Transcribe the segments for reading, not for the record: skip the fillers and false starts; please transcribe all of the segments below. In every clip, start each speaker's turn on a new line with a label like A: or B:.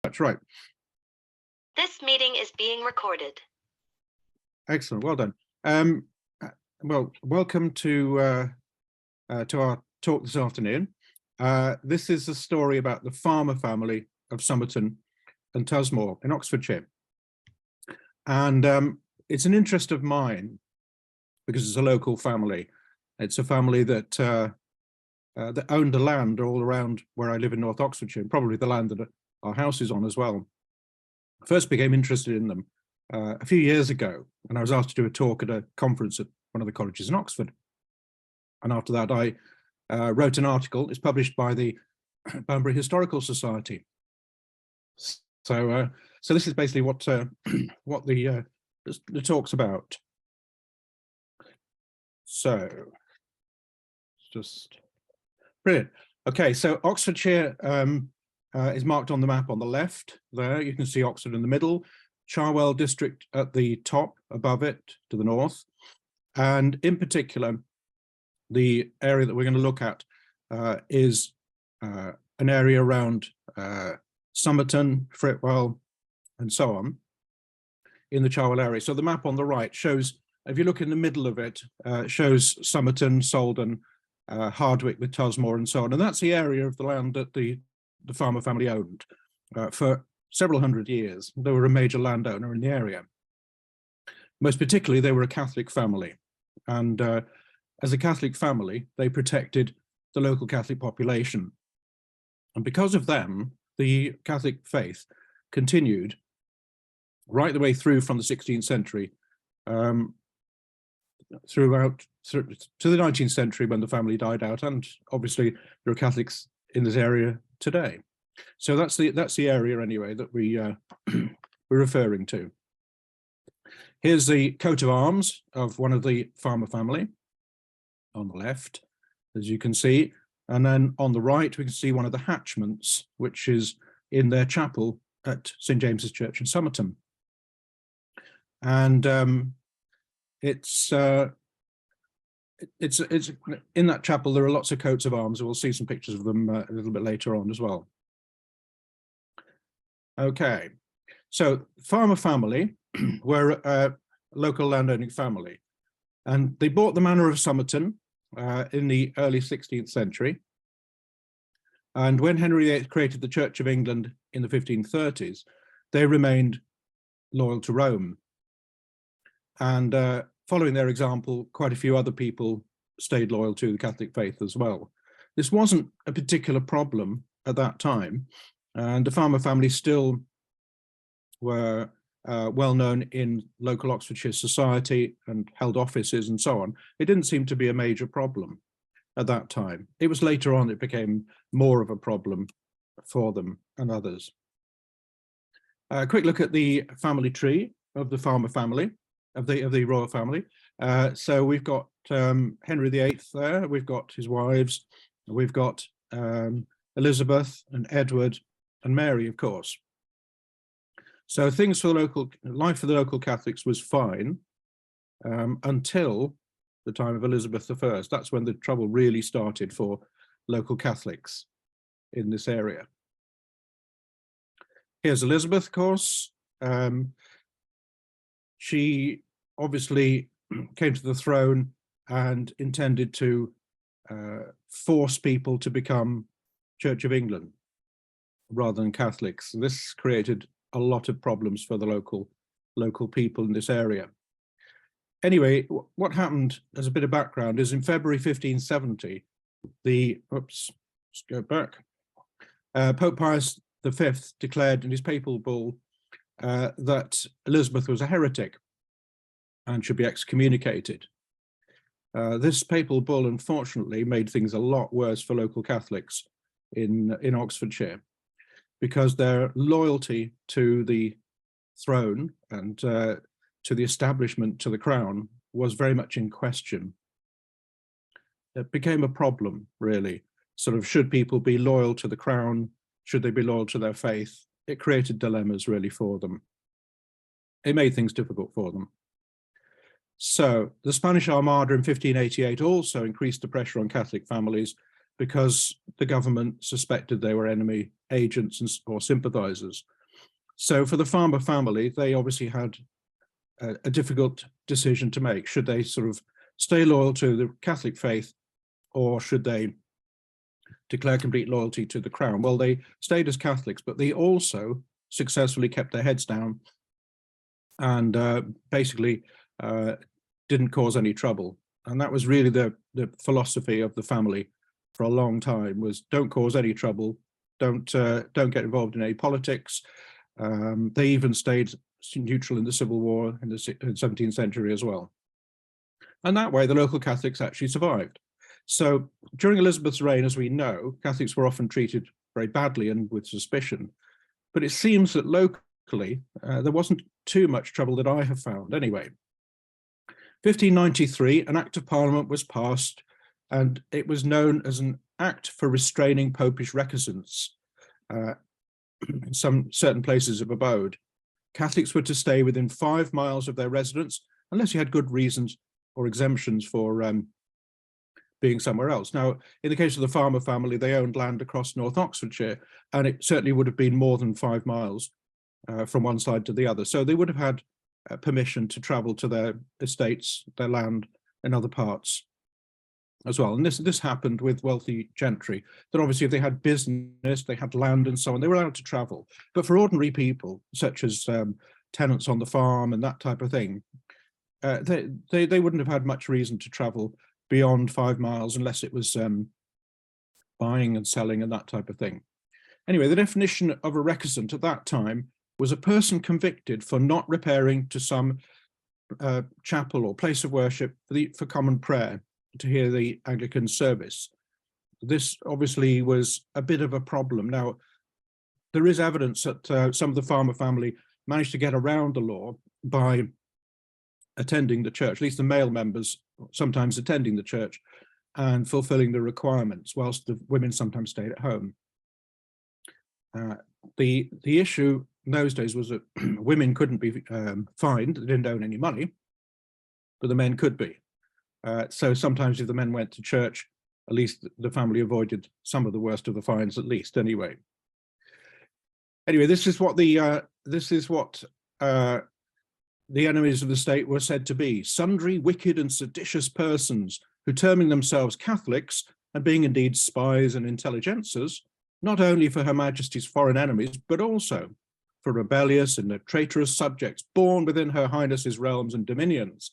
A: That's right.
B: This meeting is being recorded.
A: Excellent. Well done. Well, welcome to our talk this afternoon. This is a story about the Fermor family of Somerton and Tusmore in Oxfordshire. And it's an interest of mine because it's a local family. It's a family that owned the land all around where I live in North Oxfordshire, and probably the land that our house is on as well. I first became interested in them a few years ago, and I was asked to do a talk at a conference at one of the colleges in Oxford. And after that, I wrote an article. It's published by the Banbury Historical Society. So this is basically what the talk's about. So it's just brilliant. Okay, so Oxfordshire is marked on the map on the left there. You can see Oxford in the middle, Cherwell district at the top above it to the north. And in particular, the area that we're going to look at is an area around Somerton, Fritwell, and so on in the Cherwell area. So the map on the right shows, if you look in the middle of it, shows Somerton, Salden, Hardwick with Tusmore and so on. And that's the area of the land that the Fermor family owned for several hundred years. They were a major landowner in the area. Most particularly, they were a Catholic family. And as a Catholic family, they protected the local Catholic population. And because of them, the Catholic faith continued right the way through from the 16th century throughout to the 19th century when the family died out, and obviously there are Catholics in this area today. So that's the area anyway that we're referring to. Here's the coat of arms of one of the Fermor family on the left, as you can see, and then on the right we can see one of the hatchments, which is in their chapel at St James's Church in Somerton. And it's in that chapel there are lots of coats of arms. We'll see some pictures of them a little bit later on as well. Okay, so Fermor family were a local landowning family, and they bought the manor of Somerton in the early 16th century. And when Henry VIII created the Church of England in the 1530s, they remained loyal to Rome. And following their example, quite a few other people stayed loyal to the Catholic faith as well. This wasn't a particular problem at that time, and the Fermor family still were well known in local Oxfordshire society and held offices and so on. It didn't seem to be a major problem at that time. It was later on it became more of a problem for them and others. A quick look at the family tree of the Fermor family, of the royal family. So we've got Henry VIII there, we've got his wives, we've got Elizabeth and Edward and Mary, of course. So things for the local life for the local Catholics was fine until the time of Elizabeth I. That's when the trouble really started for local Catholics in this area. Here's Elizabeth, of course. She obviously came to the throne and intended to force people to become Church of England rather than Catholics. This created a lot of problems for the local people in this area. Anyway, what happened as a bit of background is in February 1570, let's go back, Pope Pius V declared in his papal bull that Elizabeth was a heretic and should be excommunicated. This papal bull, unfortunately, made things a lot worse for local Catholics in Oxfordshire, because their loyalty to the throne and to the establishment, to the crown, was very much in question. It became a problem, really. Sort of, should people be loyal to the crown? Should they be loyal to their faith? It created dilemmas, really, for them. It made things difficult for them. So the Spanish Armada in 1588 also increased the pressure on Catholic families, because the government suspected they were enemy agents or sympathizers. So for the Fermor family, they obviously had a difficult decision to make. Should they sort of stay loyal to the Catholic faith, or should they declare complete loyalty to the crown? Well, they stayed as Catholics, but they also successfully kept their heads down and basically didn't cause any trouble. And that was really the philosophy of the family for a long time, was don't cause any trouble, don't get involved in any politics. They even stayed neutral in the Civil War in the 17th century as well. And that way, the local Catholics actually survived. So during Elizabeth's reign, as we know, Catholics were often treated very badly and with suspicion. But it seems that locally, there wasn't too much trouble that I have found anyway. 1593, an Act of Parliament was passed, and it was known as an Act for Restraining Popish Recusants in some certain places of abode. Catholics were to stay within 5 miles of their residence, unless you had good reasons or exemptions for being somewhere else. Now, in the case of the Fermor family, they owned land across North Oxfordshire, and it certainly would have been more than 5 miles from one side to the other. So they would have had permission to travel to their estates, their land in other parts as well. And this happened with wealthy gentry, that obviously if they had business, they had land and so on, they were allowed to travel. But for ordinary people, such as tenants on the farm and that type of thing, they wouldn't have had much reason to travel beyond 5 miles unless it was buying and selling and that type of thing. Anyway, the definition of a recusant at that time was a person convicted for not repairing to some chapel or place of worship for common prayer, to hear the Anglican service. This obviously was a bit of a problem. Now, there is evidence that some of the Fermor family managed to get around the law by attending the church, at least the male members sometimes attending the church and fulfilling the requirements, whilst the women sometimes stayed at home. The issue in those days was that women couldn't be fined, they didn't own any money, but the men could be. So sometimes if the men went to church, at least the family avoided some of the worst of the fines, at least anyway. Anyway, this is what the enemies of the state were said to be: sundry wicked and seditious persons who, terming themselves Catholics and being indeed spies and intelligencers, not only for Her Majesty's foreign enemies, but also for rebellious and traitorous subjects born within Her Highness's realms and dominions,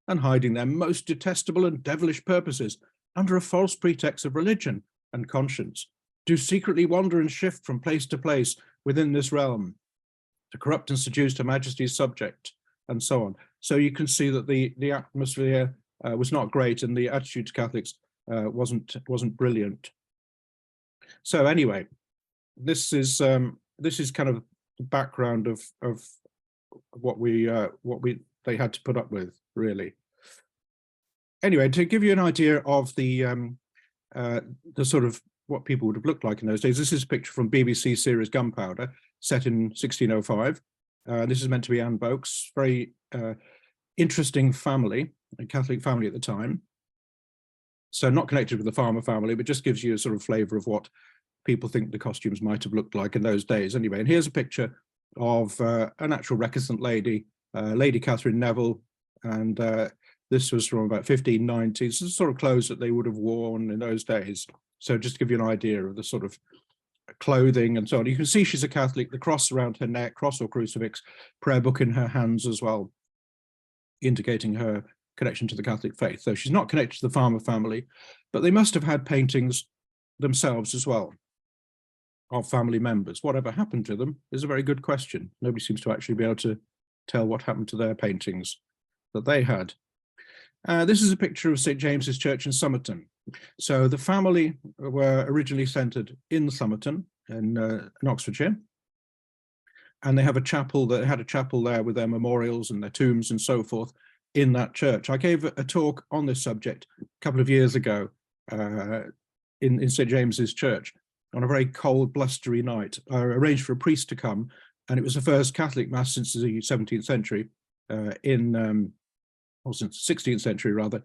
A: and hiding their most detestable and devilish purposes under a false pretext of religion and conscience, do secretly wander and shift from place to place within this realm, to corrupt and seduce Her Majesty's subject, and so on. So you can see that the atmosphere was not great, and the attitude to Catholics wasn't brilliant. So anyway, this is kind of the background of what they had to put up with, really. Anyway, to give you an idea of the sort of what people would have looked like in those days, this is a picture from BBC series Gunpowder, set in 1605. This is meant to be Anne Boke's very interesting family, a Catholic family at the time. So not connected with the Fermor family, but just gives you a sort of flavour of what people think the costumes might have looked like in those days. Anyway, and here's a picture of an actual recusant lady, Lady Catherine Neville, and this was from about 1590. This is the sort of clothes that they would have worn in those days. So just to give you an idea of the sort of clothing and so on. You can see she's a Catholic, the cross around her neck, cross or crucifix, prayer book in her hands as well, indicating her connection to the Catholic faith. So she's not connected to the Fermor family, but they must have had paintings themselves as well of family members. Whatever happened to them is a very good question. Nobody seems to actually be able to tell what happened to their paintings that they had. This is a picture of St. James's Church in Somerton. So the family were originally centred in Somerton in Oxfordshire, and they have a chapel. They had a chapel there with their memorials and their tombs and so forth in that church. I gave a talk on this subject a couple of years ago in St. James's Church on a very cold, blustery night. I arranged for a priest to come, and it was the first Catholic mass since the 17th century or since the 16th century rather,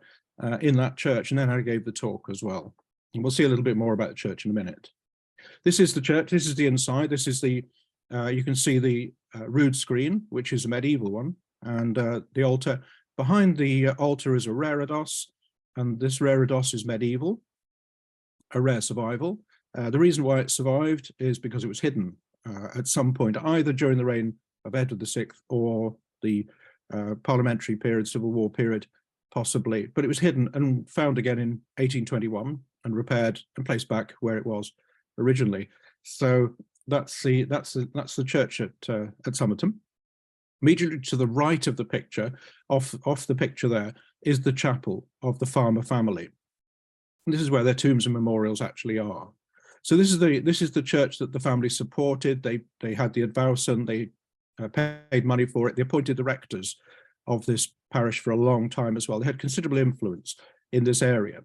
A: in that church. And then I gave the talk as well. And we'll see a little bit more about the church in a minute. This is the church. This is the inside. This is the, you can see the rood screen, which is a medieval one, and the altar. Behind the altar is a reredos, and this reredos is medieval, a rare survival. The reason why it survived is because it was hidden at some point, either during the reign of Edward VI or the parliamentary period, Civil War period, possibly, but it was hidden and found again in 1821 and repaired and placed back where it was originally. So that's the church at Somerton. Immediately to the right of the picture, off the picture there, is the chapel of the Fermor family. And this is where their tombs and memorials actually are. So this is the church that the family supported. They had the advowson, they paid money for it. They appointed the rectors of this parish for a long time as well. They had considerable influence in this area.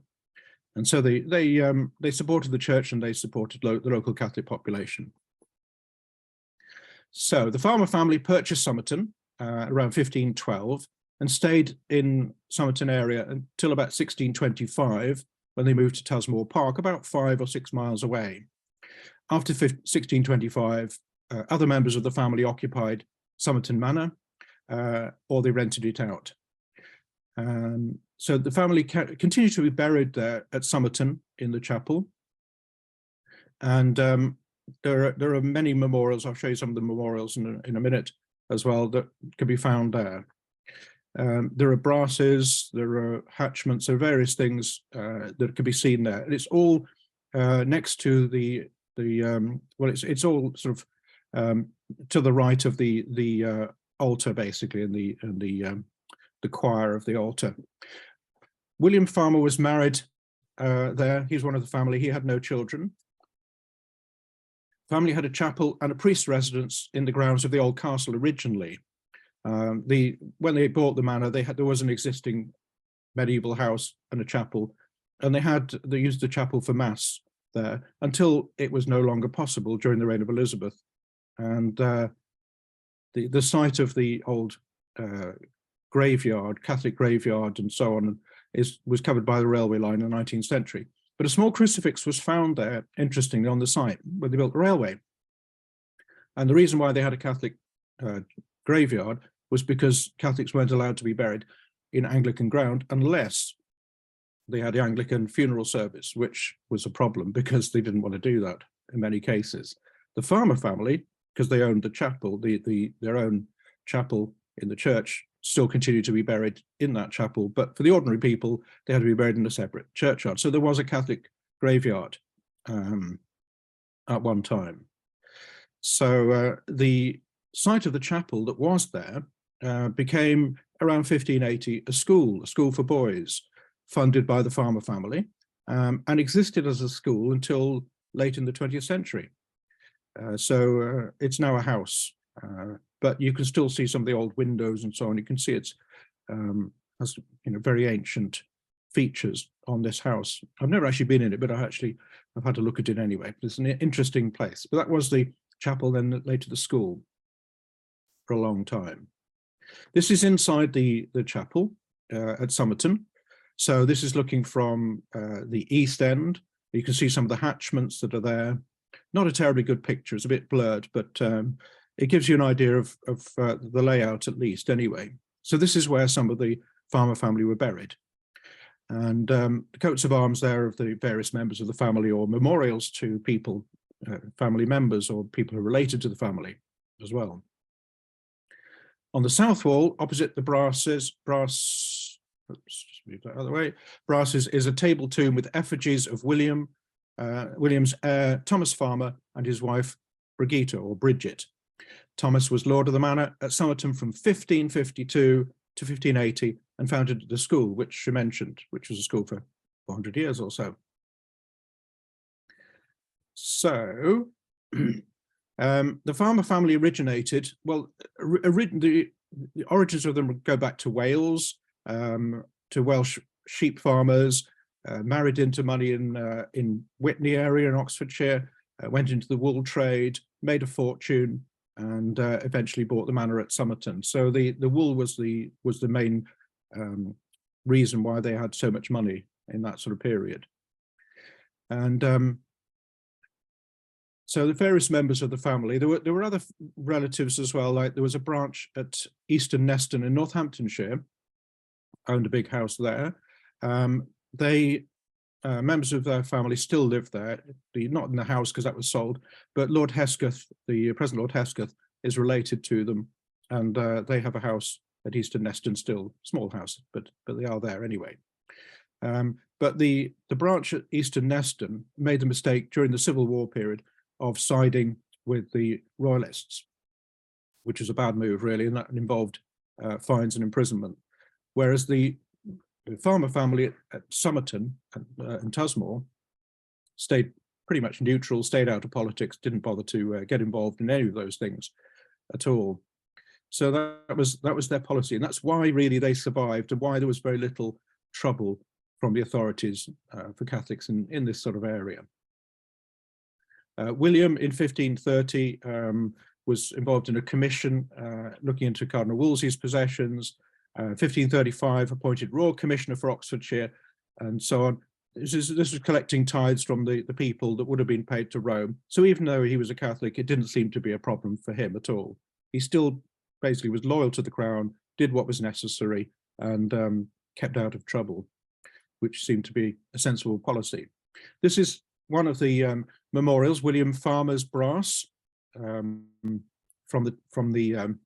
A: And so they supported the church and they supported the local Catholic population. So the Fermor family purchased Somerton around 1512 and stayed in Somerton area until about 1625, when they moved to Tusmore Park, about 5 or 6 miles away. After 1625, other members of the family occupied Somerton Manor, or they rented it out. So the family continued to be buried there at Somerton in the chapel. And there are many memorials. I'll show you some of the memorials in a minute as well that can be found there. There are brasses, there are hatchments, there are various things that can be seen there. And it's all next to well, it's all sort of to the right of the altar, basically, and the choir of the altar. William Fermor was married there. He's one of the family. He had no children. Family had a chapel and a priest's residence in the grounds of the old castle originally. When they bought the manor, there was an existing medieval house and a chapel, and they used the chapel for mass there until it was no longer possible during the reign of Elizabeth. And the site of the old graveyard, Catholic graveyard, and so on, was covered by the railway line in the 19th century. But a small crucifix was found there, interestingly, on the site where they built the railway. And the reason why they had a Catholic graveyard was because Catholics weren't allowed to be buried in Anglican ground unless they had the Anglican funeral service, which was a problem because they didn't want to do that in many cases. The Fermor family, because they owned the chapel, their own chapel in the church, still continued to be buried in that chapel, but for the ordinary people, they had to be buried in a separate churchyard. So there was a Catholic graveyard at one time. So the site of the chapel that was there became around 1580 a school for boys, funded by the Fermor family, and existed as a school until late in the 20th century. So it's now a house. But you can still see some of the old windows and so on. You can see it's has very ancient features on this house. I've never actually been in it, but I've had to look at it anyway. It's an interesting place. But that was the chapel, then later the school for a long time. This is inside the chapel at Somerton. So this is looking from the east end. You can see some of the hatchments that are there. Not a terribly good picture. It's a bit blurred, but it gives you an idea of the layout, at least, anyway. So this is where some of the Fermor family were buried. And the coats of arms there of the various members of the family, or memorials to people, family members or people who are related to the family as well. On the south wall, opposite the brasses, oops, just move that out of the way. Brasses is a table tomb with effigies of William's heir, Thomas Fermor, and his wife, Brigitta, or Bridget. Thomas was lord of the manor at Somerton from 1552 to 1580 and founded the school, which she mentioned, which was a school for 400 years or so. So the Fermor family originated, well, the origins of them go back to Wales, to Welsh sheep farmers, married into money in Witney area in Oxfordshire, went into the wool trade, made a fortune, and eventually bought the manor at Somerton. So the wool was the main reason why they had so much money in that sort of period. And so the various members of the family, there were other relatives as well, like there was a branch at Eastern Neston in Northamptonshire, owned a big house there. Members of their family still live there, not in the house because that was sold, but Lord Hesketh, the present Lord Hesketh, is related to them, and they have a house at Eastern Neston still, small house, but they are there anyway. But the branch at Eastern Neston made the mistake during the Civil War period of siding with the Royalists, which was a bad move really, and that involved fines and imprisonment. Whereas the farmer family at Somerton and Tusmore stayed pretty much neutral, stayed out of politics, didn't bother to get involved in any of those things at all. So that was their policy, and that's why really they survived, and why there was very little trouble from the authorities for Catholics in this sort of area. William in 1530 was involved in a commission looking into Cardinal Wolsey's possessions. 1535 appointed Royal Commissioner for Oxfordshire, and so on. This was collecting tithes from the people that would have been paid to Rome. So even though he was a Catholic, it didn't seem to be a problem for him at all. He still basically was loyal to the crown, did what was necessary, and kept out of trouble, which seemed to be a sensible policy. This is one of the memorials, William Farmer's brass, from the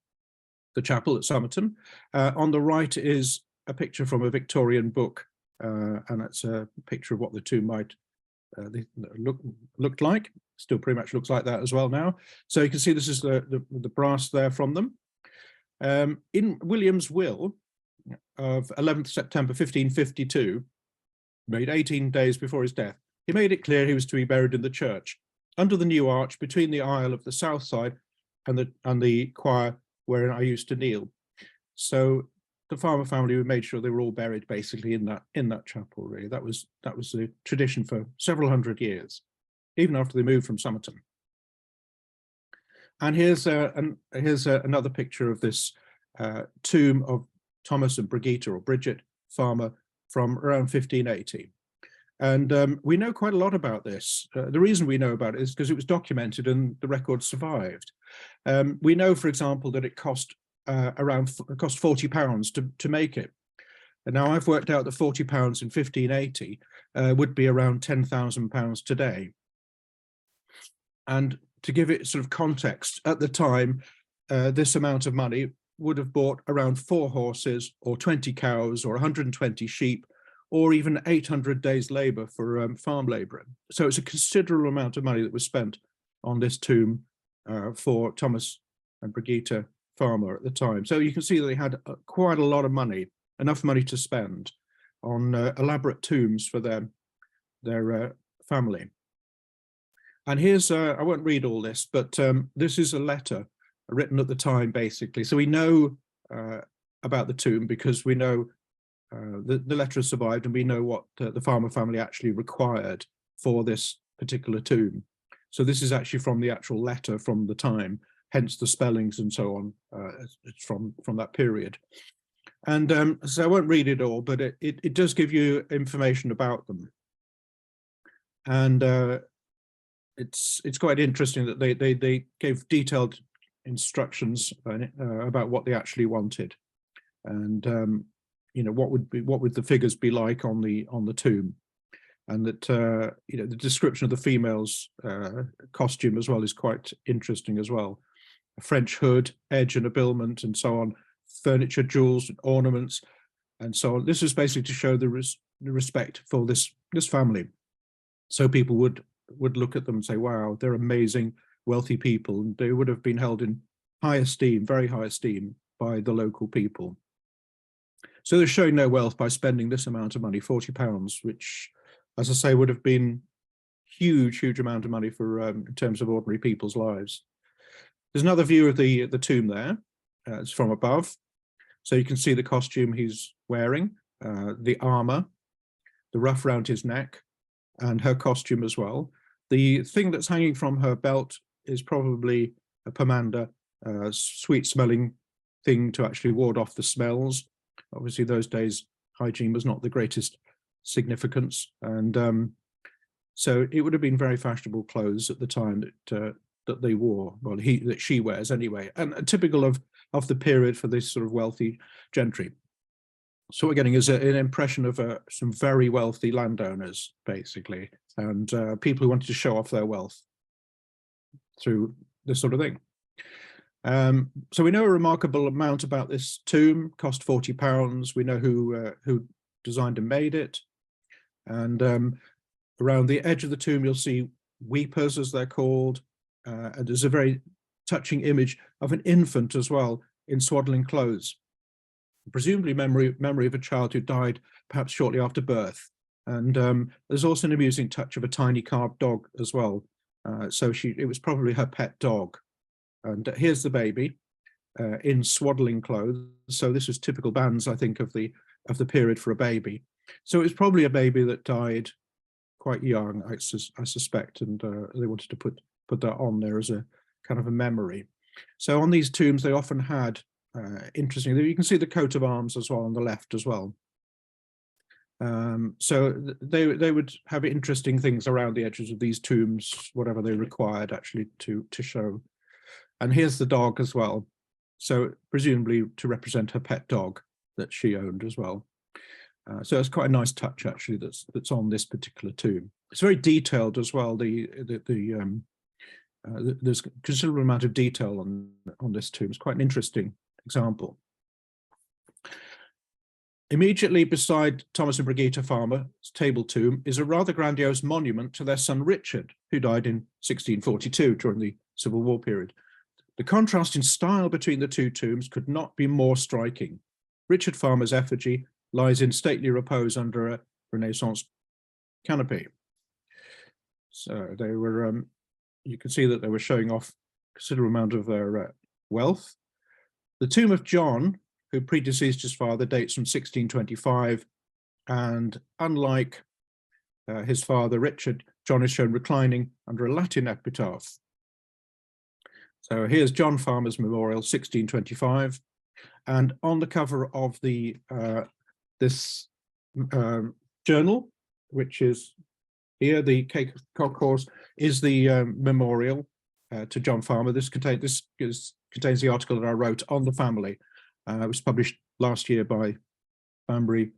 A: chapel at Somerton. On the right is a picture from a Victorian book, and that's a picture of what the tomb might looked like. Still pretty much looks like that as well now. So you can see this is the brass there from them. In William's will of 11th September 1552, made 18 days before his death, he made it clear he was to be buried in the church, under the new arch between the aisle of the south side and the choir where I used to kneel. So the farmer family made sure they were all buried basically in that chapel. Really, that was the tradition for several hundred years, even after they moved from Somerton. And here's another picture of this tomb of Thomas and Brigitta, or Bridget Farmer, from around 1580. And we know quite a lot about this. The reason we know about it is because it was documented and the record survived. We know, for example, that it cost £40 to make it. And now I've worked out that £40 in 1580 would be around £10,000 today. And to give it sort of context, at the time, this amount of money would have bought around 4 horses or 20 cows or 120 sheep, or even 800 days labour for farm labourer. So it's a considerable amount of money that was spent on this tomb for Thomas and Brigitta Farmer at the time. So you can see that they had quite a lot of money, enough money to spend on elaborate tombs for their family. And here's, I won't read all this, but this is a letter written at the time, basically. So we know about the tomb because we know the letter has survived, and we know what the Farmer family actually required for this particular tomb. So this is actually from the actual letter from the time, hence the spellings and so on. It's from that period. And so I won't read it all, but it does give you information about them. And it's quite interesting that they gave detailed instructions about what they actually wanted, and you know, what would the figures be like on the tomb, and that you know, the description of the female's costume as well is quite interesting as well. A French hood, edge and habiliment, and so on, furniture, jewels, and ornaments, and so on. This is basically to show the respect for this family, so people would look at them and say, wow, they're amazing, wealthy people, and they would have been held in high esteem, very high esteem, by the local people. So they're showing their wealth by spending this amount of money, £40, which, as I say, would have been huge amount of money for in terms of ordinary people's lives. There's another view of the tomb there. It's from above, so you can see the costume he's wearing, the armor, the ruff around his neck, and her costume as well. The thing that's hanging from her belt is probably a pomander, sweet-smelling thing to actually ward off the smells. Obviously, those days, hygiene was not the greatest significance, and So it would have been very fashionable clothes at the time that they wore, well, that she wears anyway, and typical of the period for this sort of wealthy gentry. So what we're getting is an impression of some very wealthy landowners, basically, and people who wanted to show off their wealth through this sort of thing. So we know a remarkable amount about this tomb. Cost £40. We know who designed and made it, and around the edge of the tomb you'll see weepers, as they're called, and there's a very touching image of an infant as well in swaddling clothes, presumably memory of a child who died perhaps shortly after birth. And there's also an amusing touch of a tiny carved dog as well. So it was probably her pet dog. And here's the baby in swaddling clothes. So this was typical bands, I think, of the period for a baby. So it was probably a baby that died quite young, I suspect, and they wanted to put that on there as a kind of a memory. So on these tombs, they often had, interestingly, you can see the coat of arms as well on the left as well. So they would have interesting things around the edges of these tombs, whatever they required actually to show. And here's the dog as well. So presumably to represent her pet dog that she owned as well. So it's quite a nice touch actually that's on this particular tomb. It's very detailed as well. There's a considerable amount of detail on this tomb. It's quite an interesting example. Immediately beside Thomas and Brigitta Farmer's table tomb is a rather grandiose monument to their son Richard, who died in 1642 during the Civil War period. The contrast in style between the two tombs could not be more striking. Richard Farmer's effigy lies in stately repose under a Renaissance canopy. So they were, you can see that they were showing off a considerable amount of their wealth. The tomb of John, who predeceased his father, dates from 1625, and unlike his father Richard, John is shown reclining under a Latin epitaph. So here's John Farmer's memorial, 1625, and on the cover of the this journal, which is here, the Cowpox course, is the memorial to John Farmer. This contains the article that I wrote on the family. It was published last year by Banbury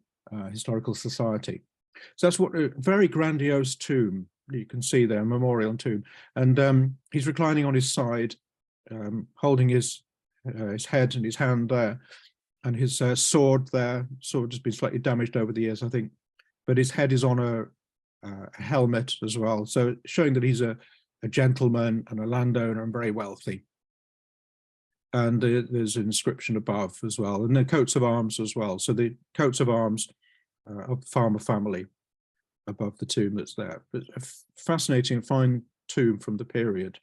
A: Historical Society. So that's what a very grandiose tomb you can see there, memorial tomb, and he's reclining on his side, holding his head and his hand there, and his sword there. Sword has been slightly damaged over the years, I think, but his head is on a helmet as well, so showing that he's a gentleman and a landowner and very wealthy. And there's an inscription above as well, and the coats of arms as well. So the coats of arms of the Farmer family above the tomb that's there. But a fascinating, fine tomb from the period.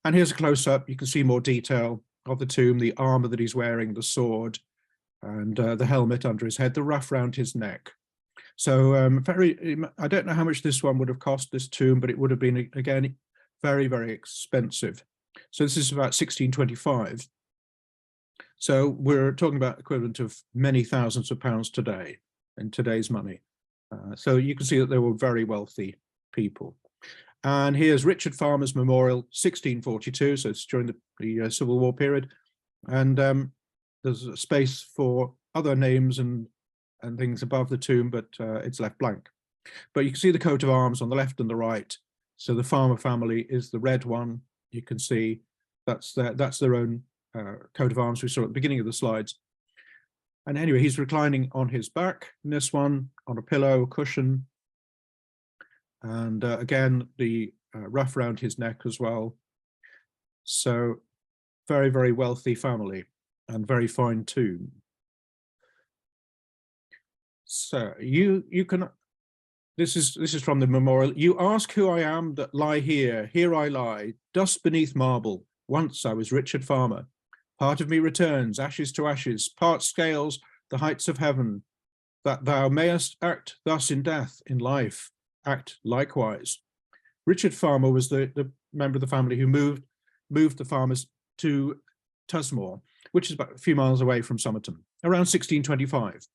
A: And here's a close-up. You can see more detail of the tomb, the armor that he's wearing, the sword, and the helmet under his head, the ruff round his neck. So I don't know how much this one would have cost, this tomb, but it would have been, again, very, very expensive. So this is about 1625. So we're talking about equivalent of many thousands of pounds today, in today's money. So you can see that they were very wealthy people. And here's Richard Farmer's memorial, 1642. So it's during the Civil War period. And there's a space for other names and things above the tomb, but it's left blank. But you can see the coat of arms on the left and the right. So the Farmer family is the red one. You can see that's their own coat of arms we saw at the beginning of the slides. And anyway, he's reclining on his back in this one, on a pillow, cushion. And again, the ruff around his neck as well. So very, very wealthy family and very fine tomb. So you can, this is from the memorial. You ask who I am that lie here. Here I lie, dust beneath marble. Once I was Richard Farmer. Part of me returns, ashes to ashes, part scales the heights of heaven, that thou mayest act thus in death, in life, act likewise. Richard Farmer was the member of the family who moved the farmers to Tusmore, which is about a few miles away from Somerton, around 1625.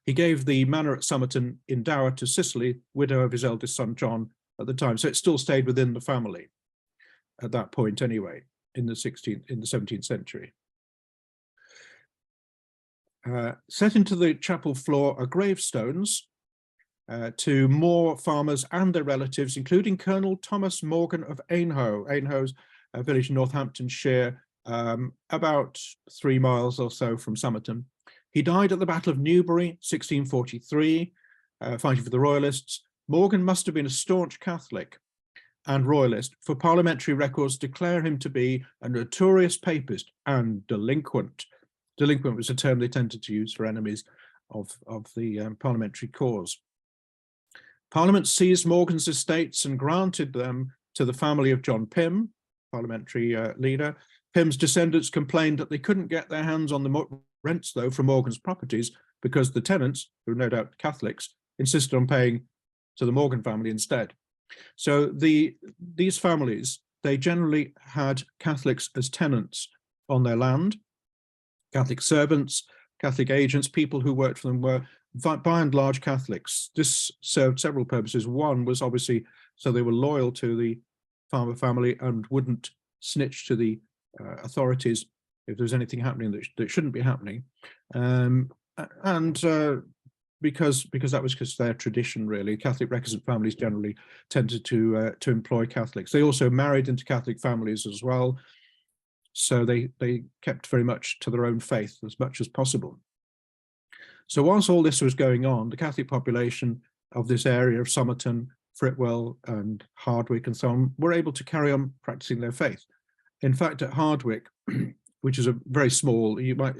A: He gave the manor at Somerton in dower to Cicely, widow of his eldest son John at the time. So it still stayed within the family at that point anyway, in the 17th century. Set into the chapel floor are gravestones to more farmers and their relatives, including Colonel Thomas Morgan of Ainhoe. Ainhoe's a village in Northamptonshire, about 3 miles or so from Somerton. He died at the Battle of Newbury, 1643, fighting for the Royalists. Morgan must have been a staunch Catholic and Royalist, for parliamentary records declare him to be a notorious papist and delinquent. Delinquent was a term they tended to use for enemies of the parliamentary cause. Parliament seized Morgan's estates and granted them to the family of John Pym, parliamentary leader. Pym's descendants complained that they couldn't get their hands on the rents, though, from Morgan's properties because the tenants, who were no doubt Catholics, insisted on paying to the Morgan family instead. So these families, they generally had Catholics as tenants on their land. Catholic servants, Catholic agents, people who worked for them were by and large Catholics. This served several purposes. One was obviously so they were loyal to the farmer family and wouldn't snitch to the authorities if there was anything happening that shouldn't be happening. Because that was because their tradition, really. Catholic recusant families generally tended to employ Catholics. They also married into Catholic families as well. So they kept very much to their own faith as much as possible. So whilst all this was going on, the Catholic population of this area of Somerton, Fritwell and Hardwick and so on were able to carry on practicing their faith. In fact, at Hardwick, which is a very small, you might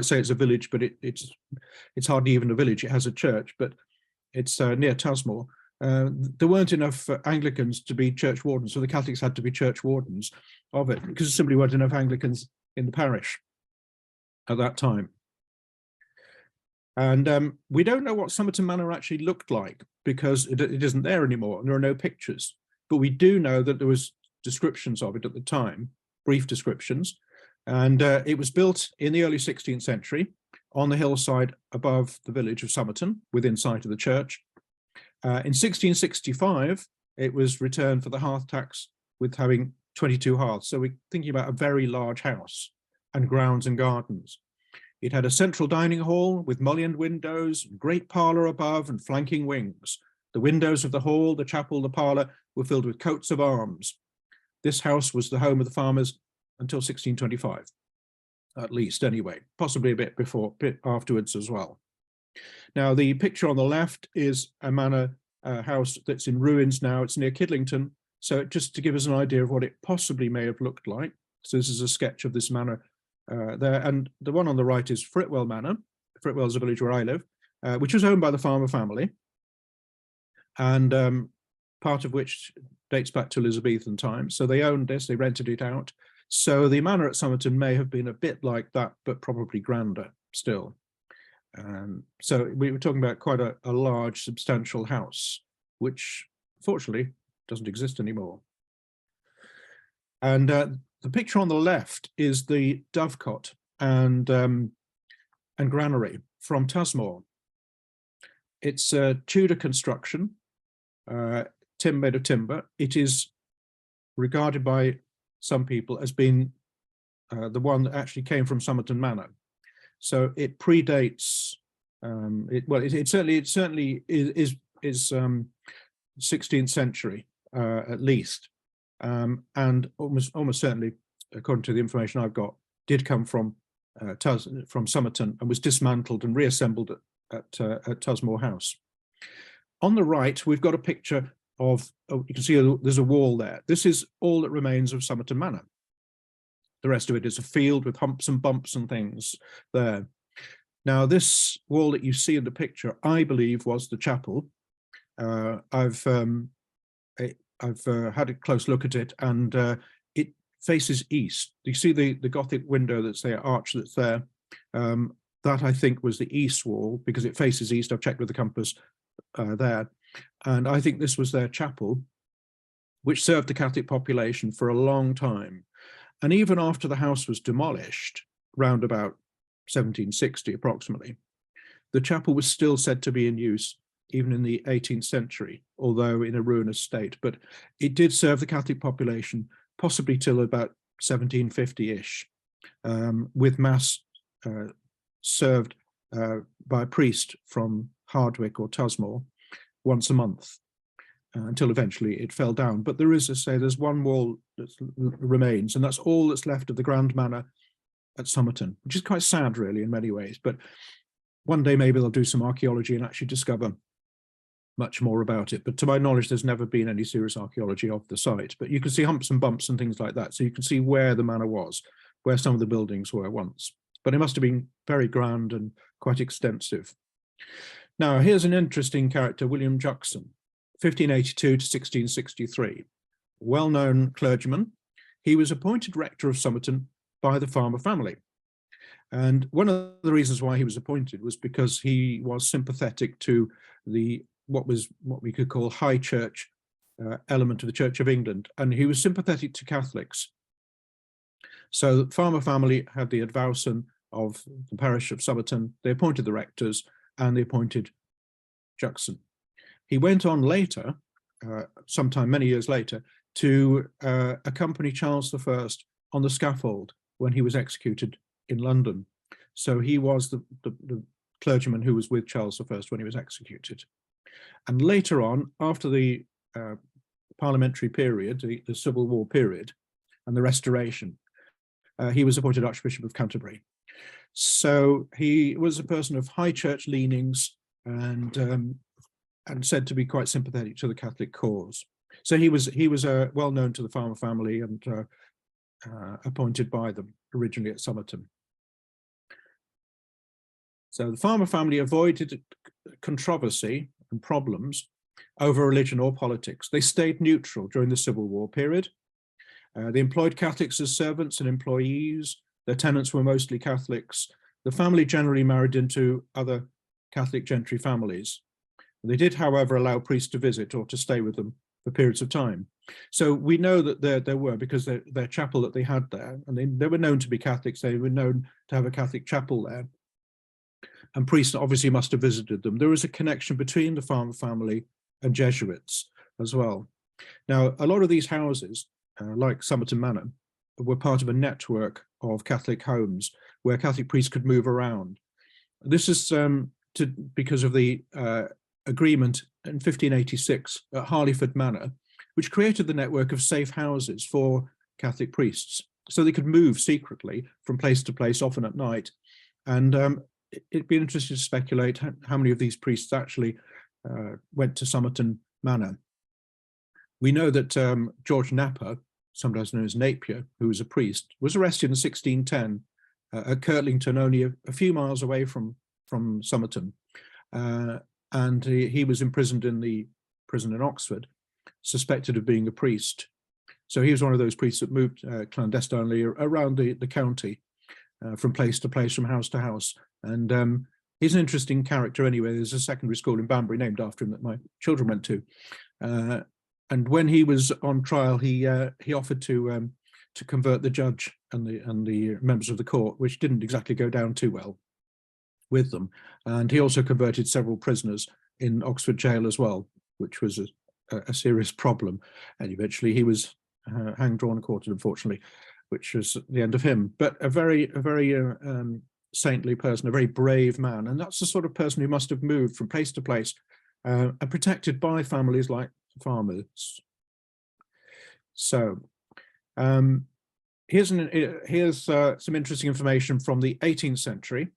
A: say it's a village, but it's hardly even a village. It has a church, but it's near Tusmore. There weren't enough Anglicans to be church wardens, so the Catholics had to be church wardens of it because there simply weren't enough Anglicans in the parish at that time. And we don't know what Somerton Manor actually looked like because it isn't there anymore and there are no pictures. But we do know that there was descriptions of it at the time, brief descriptions. And it was built in the early 16th century on the hillside above the village of Somerton, within sight of the church. In 1665, it was returned for the hearth tax with having 22 hearths. So we're thinking about a very large house and grounds and gardens. It had a central dining hall with mullioned windows, great parlour above and flanking wings. The windows of the hall, the chapel, the parlour were filled with coats of arms. This house was the home of the farmers until 1625, at least anyway, possibly a bit afterwards as well. Now, the picture on the left is a manor house that's in ruins now. It's near Kidlington. So just to give us an idea of what it possibly may have looked like. So this is a sketch of this manor there. And the one on the right is Fritwell Manor. Fritwell is a village where I live, which was owned by the farmer family. And part of which dates back to Elizabethan times. So they owned this, they rented it out. So the manor at Somerton may have been a bit like that, but probably grander still. So we were talking about quite a large, substantial house, which fortunately doesn't exist anymore. And the picture on the left is the dovecot and granary from Tusmore. It's a Tudor construction, made of timber. It is regarded by some people as being the one that actually came from Somerton Manor. So it predates. It certainly is 16th century at least, and almost certainly, according to the information I've got, did come from Somerton and was dismantled and reassembled at Tusmore House. On the right, we've got a picture of. You can see there's a wall there. This is all that remains of Somerton Manor. The rest of it is a field with humps and bumps and things there. Now, this wall that you see in the picture, I believe, was the chapel. I've had a close look at it, and it faces east. You see the Gothic window that's there, arch that's there. That I think was the east wall because it faces east. I've checked with the compass there, and I think this was their chapel, which served the Catholic population for a long time. And even after the house was demolished, round about 1760 approximately, The chapel was still said to be in use even in the 18th century, although in a ruinous state, but it did serve the Catholic population possibly till about 1750-ish, with mass served by a priest from Hardwick or Tusmore once a month, until eventually it fell down. But there is, as I say, there's one wall that remains, and that's all that's left of the Grand Manor at Somerton, which is quite sad, really, in many ways. But one day maybe they'll do some archaeology and actually discover much more about it. But to my knowledge, there's never been any serious archaeology of the site. But you can see humps and bumps and things like that. So you can see where the manor was, where some of the buildings were once. But it must have been very grand and quite extensive. Now, here's an interesting character, William Juxon, 1582 to 1663. Well-known clergyman. He was appointed rector of Somerton by the Fermor family. And one of the reasons why he was appointed was because he was sympathetic to the what we could call high church element of the Church of England, and he was sympathetic to Catholics. So the Fermor family had the advowson of the parish of Somerton. They appointed the rectors and they appointed Juxon. He went on later, sometime many years later, to accompany Charles I on the scaffold when he was executed in London. So he was the clergyman who was with Charles I when he was executed. And later on, after the parliamentary period, the Civil War period, and the Restoration, he was appointed Archbishop of Canterbury. So he was a person of high church leanings and said to be quite sympathetic to the Catholic cause. So he was well known to the Fermor family and appointed by them originally at Somerton. So the Fermor family avoided controversy and problems over religion or politics. They stayed neutral during the Civil War period. They employed Catholics as servants and employees. Their tenants were mostly Catholics. The family generally married into other Catholic gentry families. They did, however, allow priests to visit or to stay with them for periods of time. So we know that there were, because their chapel that they had there, and they were known to be Catholics, they were known to have a Catholic chapel there. And priests obviously must have visited them. There was a connection between the Fermor family and Jesuits as well. Now, a lot of these houses, like Somerton Manor, were part of a network of Catholic homes where Catholic priests could move around. This is because of the agreement in 1586 at Harleyford Manor, which created the network of safe houses for Catholic priests, so they could move secretly from place to place, often at night. And it'd be interesting to speculate how many of these priests actually went to Somerton Manor. We know that George Napper, sometimes known as Napier, who was a priest, was arrested in 1610 at Kirtlington, only a few miles away from Somerton. And he was imprisoned in the prison in Oxford, suspected of being a priest. So he was one of those priests that moved clandestinely around the county, from place to place, from house to house. And he's an interesting character anyway. There's a secondary school in Banbury named after him that my children went to. And when he was on trial, he offered to convert the judge and the members of the court, which didn't exactly go down too well with them. And he also converted several prisoners in Oxford jail as well, which was a serious problem. And eventually he was hanged, drawn, and quartered, unfortunately, which was the end of him. But a very saintly person, a very brave man. And that's the sort of person who must have moved from place to place and protected by families like farmers. So here's some interesting information from the 18th century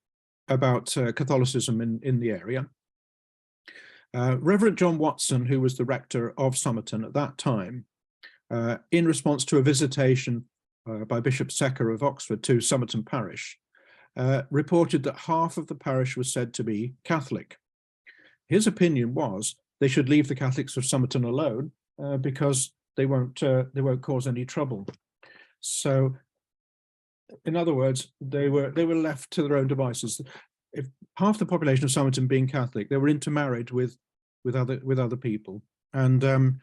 A: about Catholicism in the area. Reverend John Watson, who was the rector of Somerton at that time, in response to a visitation by Bishop Secker of Oxford to Somerton parish, reported that half of the parish was said to be Catholic. His opinion was they should leave the Catholics of Somerton alone because they won't cause any trouble. So, in other words, they were left to their own devices. If half the population of Somerton being Catholic, they were intermarried with other people, and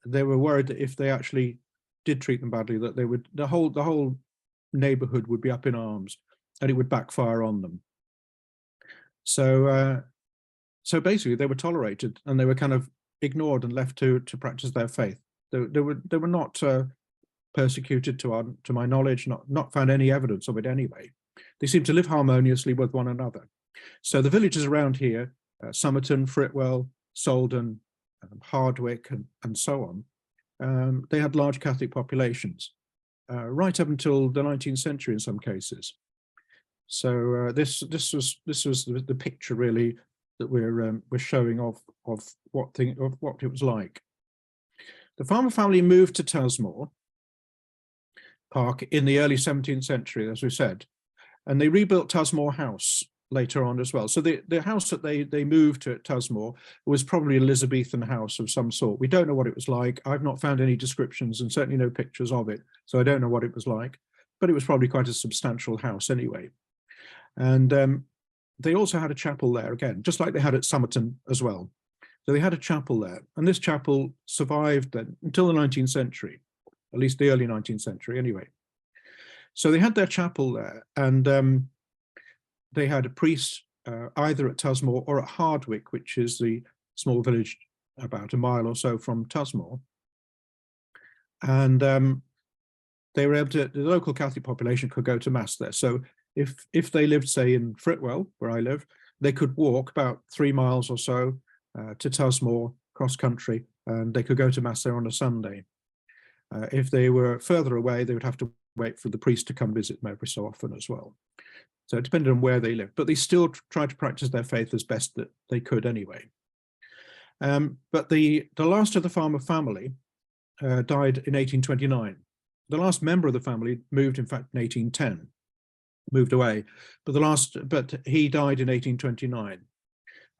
A: they were worried that if they actually did treat them badly, that the whole neighbourhood would be up in arms, and it would backfire on them. So so basically they were tolerated and they were kind of ignored and left to practice their faith. They were not persecuted to my knowledge, not found any evidence of it anyway. They seemed to live harmoniously with one another. So the villages around here, Somerton, Fritwell, Solden, Hardwick, and so on, they had large Catholic populations, right up until the 19th century in some cases. So this was the picture really that we're showing of what it was like. The Fermor family moved to Tusmore Park in the early 17th century, as we said, and they rebuilt Tusmore House later on as well. So the house that they moved to at Tusmore was probably an Elizabethan house of some sort. We don't know what it was like. I've not found any descriptions and certainly no pictures of it, so I don't know what it was like, but it was probably quite a substantial house anyway. And they also had a chapel there again, just like they had at Somerton as well. So they had a chapel there, and this chapel survived then until the 19th century, at least the early 19th century anyway. So they had their chapel there, and they had a priest either at Tusmore or at Hardwick, which is the small village about a mile or so from Tusmore. And they were able to, the local Catholic population could go to mass there. So if they lived, say, in Fritwell, where I live, they could walk about 3 miles or so to Tusmore, cross country, and they could go to mass there on a Sunday. If they were further away, they would have to wait for the priest to come visit them every so often as well. So it depended on where they lived, but they still tried to practice their faith as best that they could anyway. But the last of the Fermor family died in 1829. The last member of the family moved, in fact, in 1810, moved away, but he died in 1829,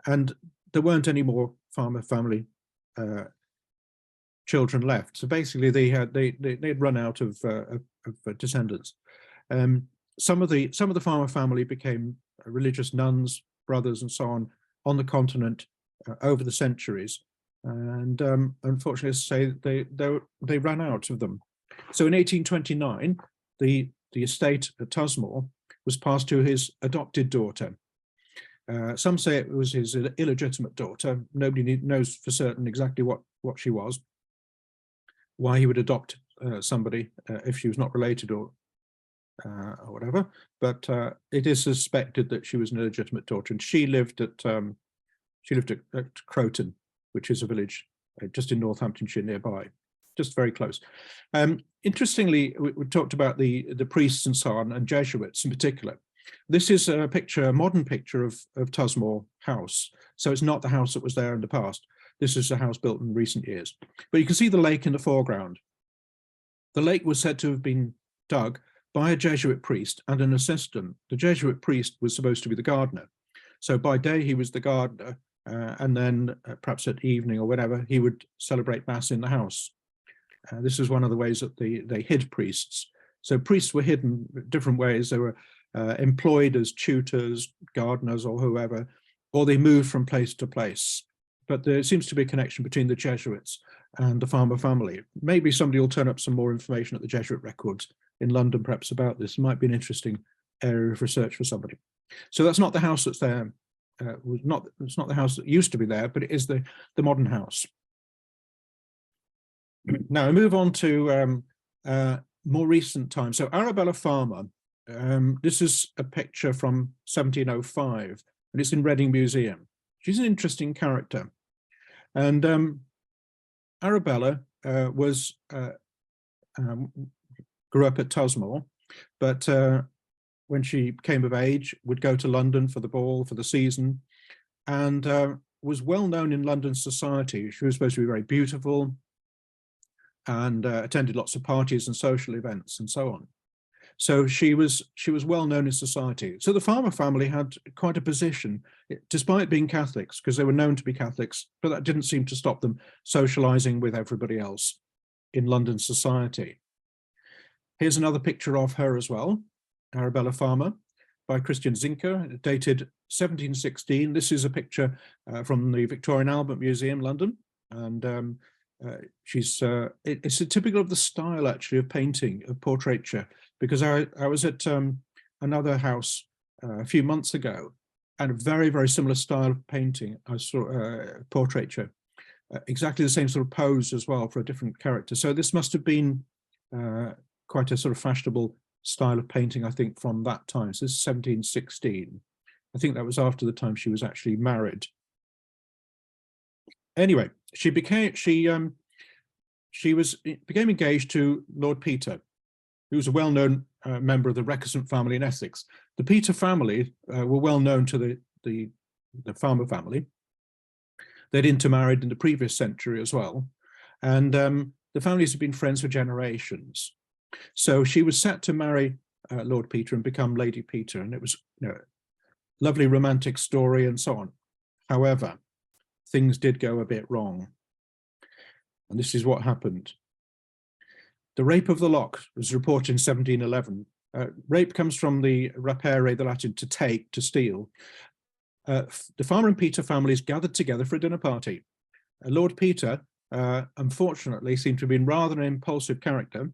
A: and there weren't any more Fermor family children left. So basically, they'd run out of descendants. Some of the Fermor family became religious nuns, brothers, and so on the continent over the centuries, and unfortunately, as I say, they ran out of them. So in 1829, the estate at Tusmore was passed to his adopted daughter. Some say it was his illegitimate daughter. Nobody knows for certain exactly what she was, why he would adopt somebody if she was not related or whatever. But it is suspected that she was an illegitimate daughter, and she lived at Croton, which is a village just in Northamptonshire nearby, just very close. Interestingly, we talked about the priests and so on, and Jesuits in particular. This is a picture, a modern picture of Tusmore House. So it's not the house that was there in the past. This is a house built in recent years. But you can see the lake in the foreground. The lake was said to have been dug by a Jesuit priest and an assistant. The Jesuit priest was supposed to be the gardener. So by day he was the gardener, and then perhaps at evening or whatever, he would celebrate mass in the house. This is one of the ways that they hid priests. So priests were hidden different ways. They were employed as tutors, gardeners, or whoever, or they moved from place to place. But there seems to be a connection between the Jesuits and the Fermor family. Maybe somebody will turn up some more information at the Jesuit records in London, perhaps, about this. It might be an interesting area of research for somebody. So that's not the house that's there. It's not the house that used to be there, but it is the modern house. Now I move on to more recent times. So Arabella Fermor, this is a picture from 1705, and it's in Reading Museum. She's an interesting character. And Arabella grew up at Tusmore, but when she came of age, would go to London for the ball, for the season, and was well known in London society. She was supposed to be very beautiful and attended lots of parties and social events and so on. So she was well known in society. So the Fermor family had quite a position, despite being Catholics, because they were known to be Catholics, but that didn't seem to stop them socializing with everybody else in London society. Here's another picture of her as well, Arabella Fermor, by Christian Zinker, dated 1716. This is a picture from the Victorian Albert Museum, London, and it's a typical of the style actually of painting, of portraiture, because I was at another house a few months ago, and a very, very similar style of painting. I saw portraiture, exactly the same sort of pose as well for a different character. So this must have been quite a sort of fashionable style of painting, I think, from that time. So this is 1716. I think that was after the time she was actually married. Anyway, she became engaged to Lord Peter, who was a well-known member of the Recusancy family in Essex. The Peter family were well known to the farmer family. They'd intermarried in the previous century as well, and the families had been friends for generations. So she was set to marry Lord Peter and become Lady Peter, and it was, you know, lovely romantic story and so on. However, things did go a bit wrong, and this is what happened. The rape of the lock was reported in 1711. Rape comes from the rapere, the Latin to take, to steal. The farmer and Peter families gathered together for a dinner party. Lord Peter, unfortunately, seemed to have been rather an impulsive character,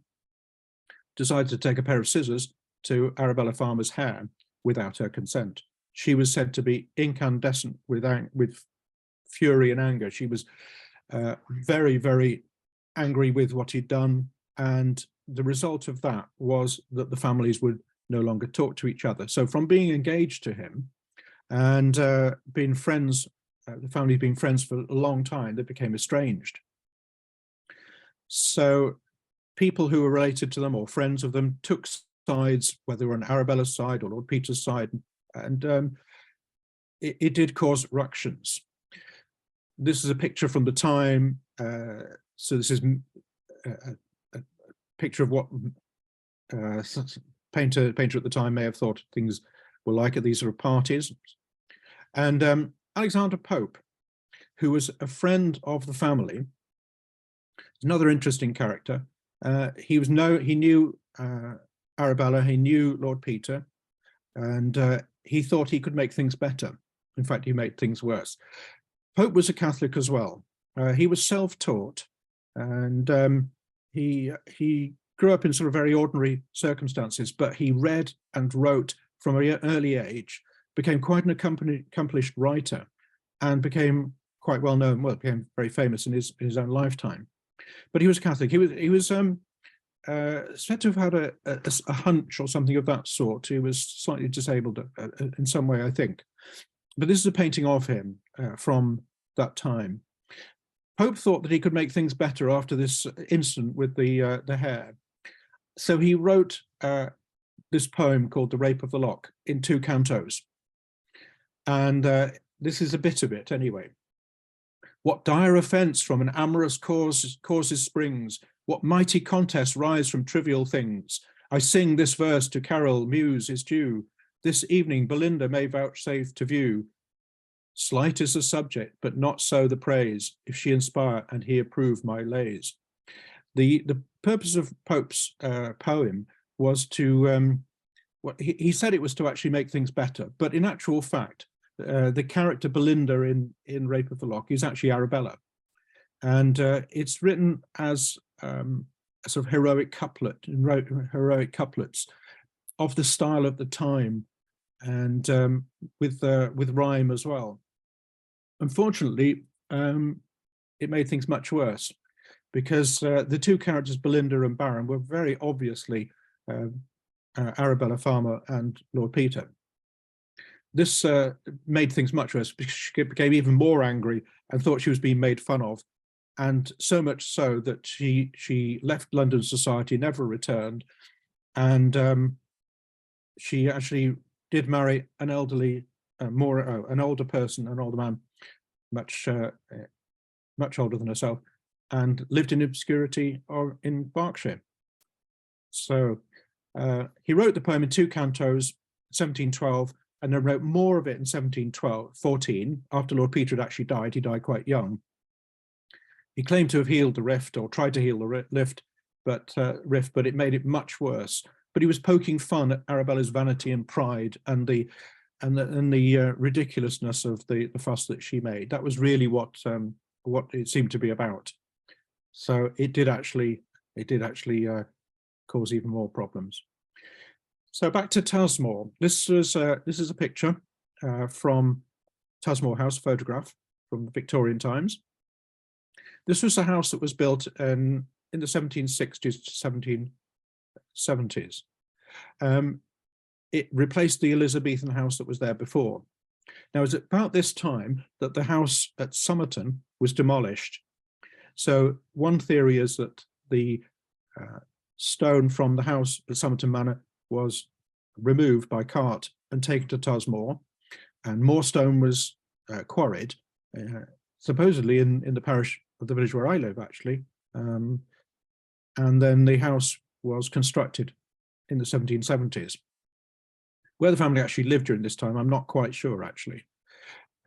A: decided to take a pair of scissors to Arabella Farmer's hair without her consent. She was said to be incandescent with fury and anger. She was very, very angry with what he'd done, and the result of that was that the families would no longer talk to each other. So from being engaged to him and being friends, the family being friends for a long time, they became estranged. So people who were related to them or friends of them took sides, whether they were on Arabella's side or Lord Peter's side, and it did cause ructions. This is a picture from the time. So this is a picture of what painter at the time may have thought things were like at these sort of parties. And Alexander Pope, who was a friend of the family, another interesting character. He knew Arabella, he knew Lord Peter, and he thought he could make things better. In fact, he made things worse. Pope was a Catholic as well. He was self-taught, and he grew up in sort of very ordinary circumstances, but he read and wrote from an early age, became quite an accomplished writer, and became quite well known. Well, became very famous in his own lifetime. But he was Catholic. He was said to have had a hunch or something of that sort. He was slightly disabled in some way, I think. But this is a painting of him from that time. Pope thought that he could make things better after this incident with the hair. So he wrote this poem called The Rape of the Lock in 2 cantos. And this is a bit of it anyway. What dire offence from an amorous causes springs, what mighty contests rise from trivial things. I sing this verse to Carol, muse is due. This evening Belinda may vouchsafe to view. Slight is the subject, but not so the praise, if she inspire and he approve my lays. The purpose of Pope's poem was to, he said it was to actually make things better, but in actual fact, the character Belinda in Rape of the Lock is actually Arabella. And it's written as a sort of heroic couplet, heroic couplets of the style of the time, and with rhyme as well. Unfortunately, it made things much worse, because the 2 characters, Belinda and Baron, were very obviously Arabella Farmer and Lord Peter. This made things much worse, because she became even more angry and thought she was being made fun of, and so much so that she left London society, never returned, and she actually did marry an elderly, an older person, an older man, much older than herself, and lived in obscurity or in Berkshire. So he wrote the poem in 2 cantos, 1712, and then wrote more of it in 1714, after Lord Peter had actually died. He died quite young. He claimed to have healed the rift, or tried to heal the rift, but it made it much worse. But he was poking fun at Arabella's vanity and pride, and the ridiculousness of the fuss that she made. That was really what it seemed to be about. So it did actually cause even more problems. So back to Tusmore. This is a picture from Tusmore House photograph from the Victorian times. This was a house that was built in the 1760s to 1770s. It replaced the Elizabethan house that was there before. Now, it was about this time that the house at Somerton was demolished. So one theory is that the stone from the house at Somerton Manor was removed by cart and taken to Tusmore, and more stone was quarried, supposedly in the parish of the village where I live, actually. And then the house was constructed in the 1770s. Where the family actually lived during this time, I'm not quite sure, actually.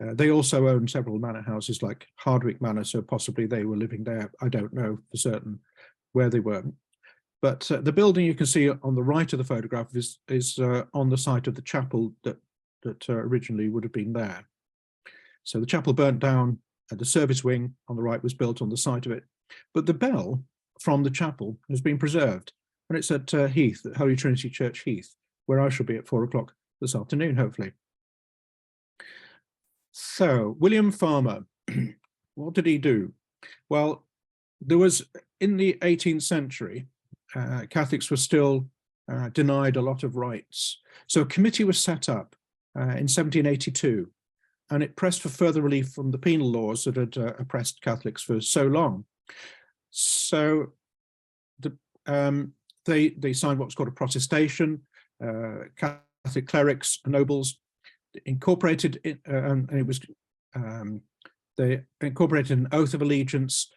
A: They also owned several manor houses like Hardwick Manor, so possibly they were living there. I don't know for certain where they were. But the building you can see on the right of the photograph is on the site of the chapel that originally would have been there. So the chapel burnt down, and the service wing on the right was built on the site of it. But the bell from the chapel has been preserved, and it's at Hethe, at Holy Trinity Church, Hethe, where I shall be at 4 o'clock this afternoon, hopefully. So, William Fermor, what did he do? Well, there was, in the 18th century, Catholics were still denied a lot of rights. So a committee was set up in 1782, and it pressed for further relief from the penal laws that had oppressed Catholics for so long. So they signed what was called a protestation. Catholic clerics and nobles incorporated it, and it was they incorporated an oath of allegiance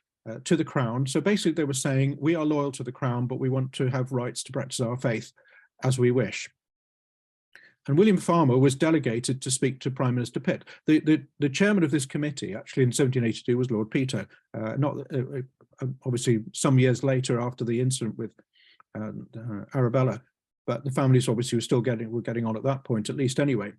A: to the crown. So basically they were saying, we are loyal to the crown, but we want to have rights to practice our faith as we wish. And William Fermor was delegated to speak to Prime Minister Pitt. The chairman of this committee, actually in 1782, was Lord Peter, obviously some years later after the incident with Arabella, but the families obviously were getting on at that point, at least anyway.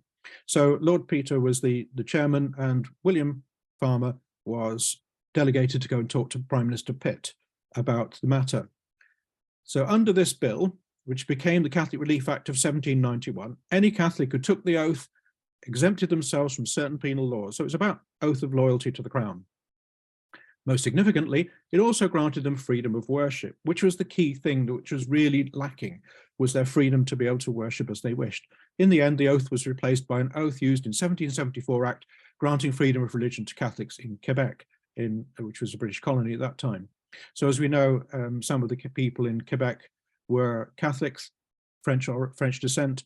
A: So Lord Peter was the chairman, and William Fermor was delegated to go and talk to Prime Minister Pitt about the matter. So under this bill, which became the Catholic Relief Act of 1791, any Catholic who took the oath exempted themselves from certain penal laws. So it was about oath of loyalty to the crown. Most significantly, it also granted them freedom of worship, which was the key thing which was really lacking, was their freedom to be able to worship as they wished. In the end, the oath was replaced by an oath used in 1774 Act, granting freedom of religion to Catholics in Quebec, which was a British colony at that time. So as we know, some of the people in Quebec were Catholics, French descent,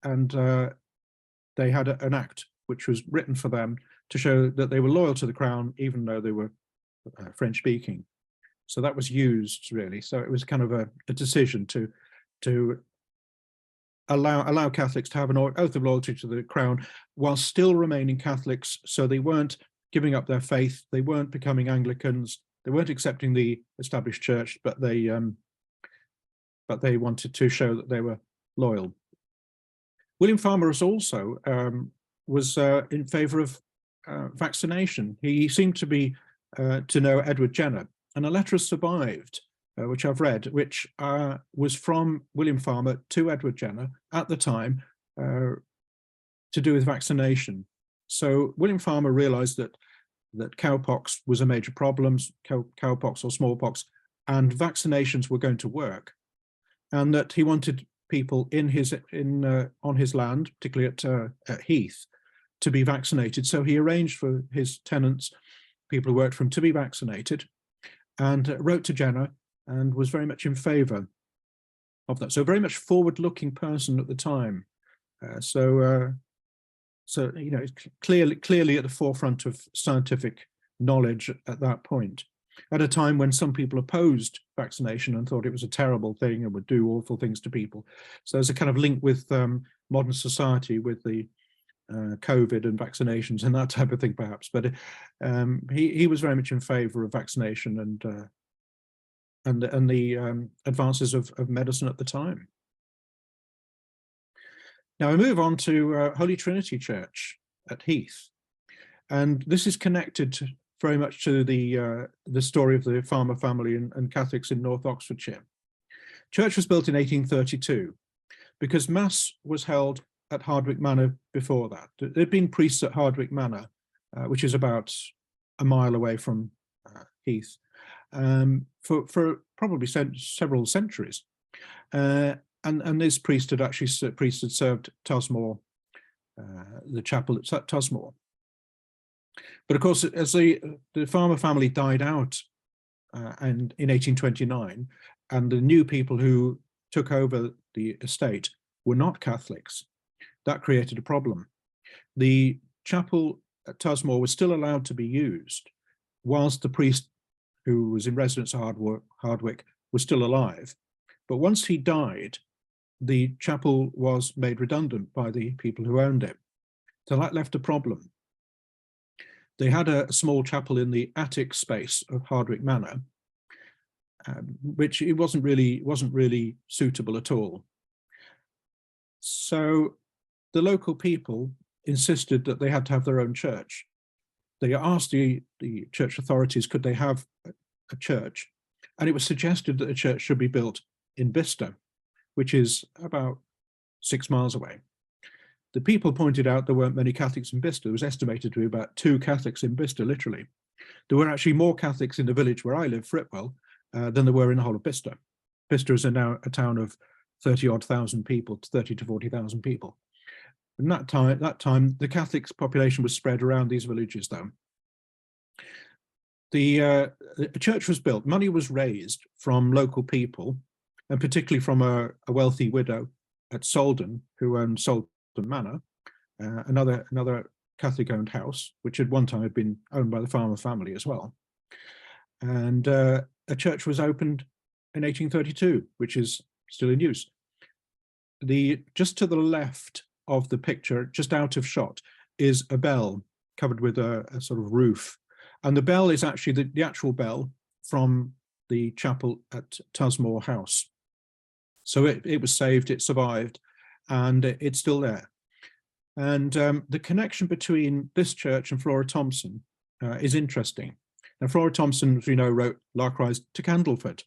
A: and they had an act which was written for them to show that they were loyal to the crown, even though they were French speaking. So that was used, really. So it was kind of a decision to allow Catholics to have an oath of loyalty to the crown while still remaining Catholics. So they weren't giving up their faith, they weren't becoming Anglicans, they weren't accepting the established church, but they wanted to show that they were loyal. William Fermor was also in favour of vaccination. He seemed to be to know Edward Jenner, and a letter has survived, which I've read, which was from William Fermor to Edward Jenner at the time to do with vaccination. So William Fermor realised that cowpox was a major problem, cowpox or smallpox, and vaccinations were going to work, and that he wanted people on his land, particularly at Hethe, to be vaccinated. So he arranged for his tenants, people who worked for him, to be vaccinated, and wrote to Jenner and was very much in favour of that. So very much forward-looking person at the time. So you know, clearly at the forefront of scientific knowledge at that point, at a time when some people opposed vaccination and thought it was a terrible thing and would do awful things to people. So there's a kind of link with modern society, with the COVID and vaccinations and that type of thing, perhaps. But he was very much in favour of vaccination and the advances of medicine at the time. Now I move on to Holy Trinity Church at Hethe, and this is connected very much to the story of the Fermor family and Catholics in North Oxfordshire. Church was built in 1832 because Mass was held at Hardwick Manor before that. There'd been priests at Hardwick Manor, which is about a mile away from Hethe, for probably several centuries. And this priest had actually served Tusmore, the chapel at Tusmore. But of course, as the Fermor family died out and in 1829, and the new people who took over the estate were not Catholics, that created a problem. The chapel at Tusmore was still allowed to be used whilst the priest who was in residence at Hardwick was still alive. But once he died, the chapel was made redundant by the people who owned it. So that left a problem. They had a small chapel in the attic space of Hardwick Manor, which it wasn't really suitable at all. So the local people insisted that they had to have their own church. They asked the church authorities, could they have a church? And it was suggested that a church should be built in Bicester, which is about 6 miles away. The people pointed out there weren't many Catholics in Bicester. There was estimated to be about 2 Catholics in Bicester, literally. There were actually more Catholics in the village where I live, Fritwell, than there were in the whole of Bicester. Bicester is now a town of 30-odd thousand people, 30 to 40,000 people. In that time, the Catholic population was spread around these villages, though. The church was built, money was raised from local people, and particularly from a wealthy widow at Soldon, who owned Soldon Manor, another Catholic-owned house, which at one time had been owned by the Fermor family as well. And a church was opened in 1832, which is still in use. Just to the left of the picture, just out of shot, is a bell covered with a sort of roof. And the bell is actually the actual bell from the chapel at Tusmore House. So it was saved, it survived, and it's still there. And the connection between this church and Flora Thompson is interesting. Now, Flora Thompson, as we know, wrote Lark Rise to Candleford,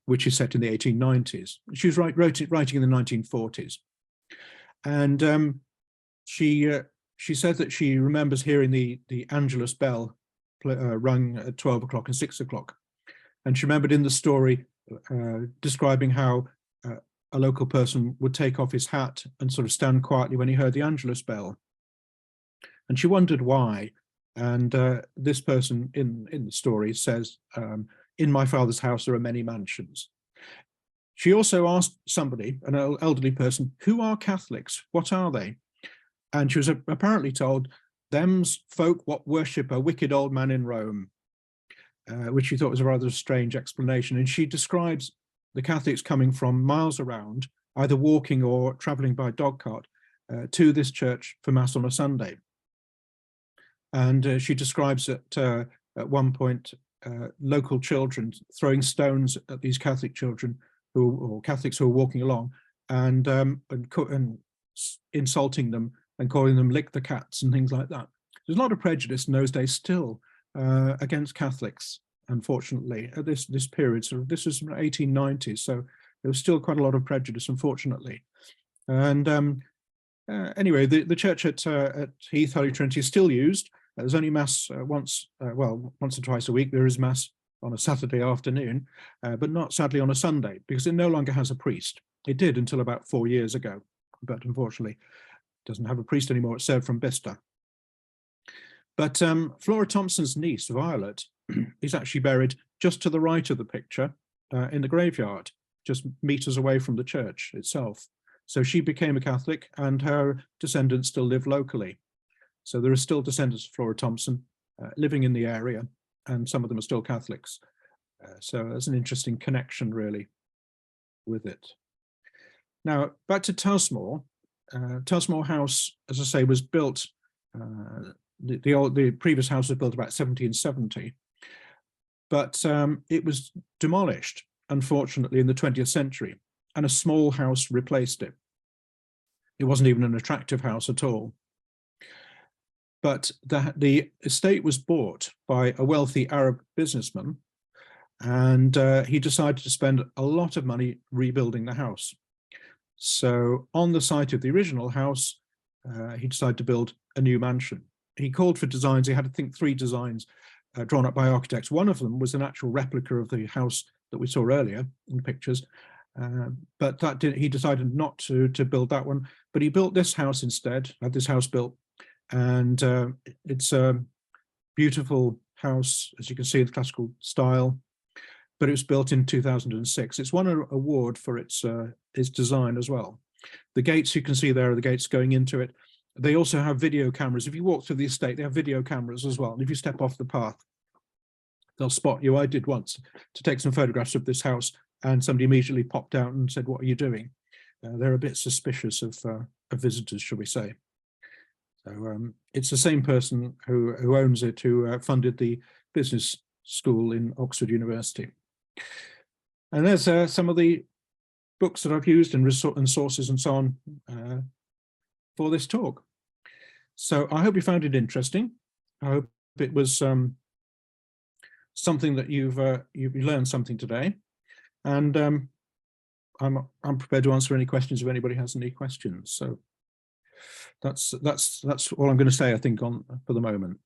A: which is set in the 1890s. She was writing in the 1940s. And she said that she remembers hearing the Angelus bell rung at 12 o'clock and 6 o'clock. And she remembered in the story describing how a local person would take off his hat and sort of stand quietly when he heard the Angelus bell. And she wondered why. And this person in the story says, in my father's house there are many mansions. She also asked somebody, an elderly person, who are Catholics? What are they? And she was apparently told, them's folk what worship a wicked old man in Rome, which she thought was a rather strange explanation. And she describes the Catholics coming from miles around, either walking or traveling by dog cart, to this church for Mass on a Sunday. And she describes at one point local children throwing stones at these Catholic children or Catholics who are walking along and insulting them and calling them lick the cats and things like that. There's a lot of prejudice in those days still against Catholics, unfortunately, at this period. So this was 1890s, so there was still quite a lot of prejudice, unfortunately. And anyway, the church at Hethe Holy Trinity is still used. There's only Mass once or twice a week. There is Mass on a Saturday afternoon, but not sadly on a Sunday, because it no longer has a priest. It did until about 4 years ago, but unfortunately it doesn't have a priest anymore. It's served from Bicester. But Flora Thompson's niece, Violet, is actually buried just to the right of the picture in the graveyard, just meters away from the church itself. So she became a Catholic and her descendants still live locally. So there are still descendants of Flora Thompson living in the area, and some of them are still Catholics. So there's an interesting connection, really, with it. Now, back to Tusmore. Tusmore House, as I say, was built, the previous house was built about 1770, but it was demolished, unfortunately, in the 20th century, and a small house replaced it. It wasn't even an attractive house at all. But the estate was bought by a wealthy Arab businessman, and he decided to spend a lot of money rebuilding the house. So on the site of the original house, he decided to build a new mansion. He called for designs. He had, I think, 3 designs drawn up by architects. One of them was an actual replica of the house that we saw earlier in the pictures. But he decided not to build that one, but he built this house instead, had this house built. And it's a beautiful house, as you can see, the classical style, but it was built in 2006. It's won an award for its design as well. The gates you can see there are the gates going into it. They also have video cameras. If you walk through the estate, they have video cameras as well. And if you step off the path, they'll spot you. I did once to take some photographs of this house, and somebody immediately popped out and said, "What are you doing?" They're a bit suspicious of visitors, shall we say. So it's the same person who owns it, who funded the business school in Oxford University. And there's some of the books that I've used and sources and so on for this talk. So I hope you found it interesting. I hope it was something that you've learned something today. And I'm prepared to answer any questions if anybody has any questions. So that's all I'm going to say, I think, for the moment.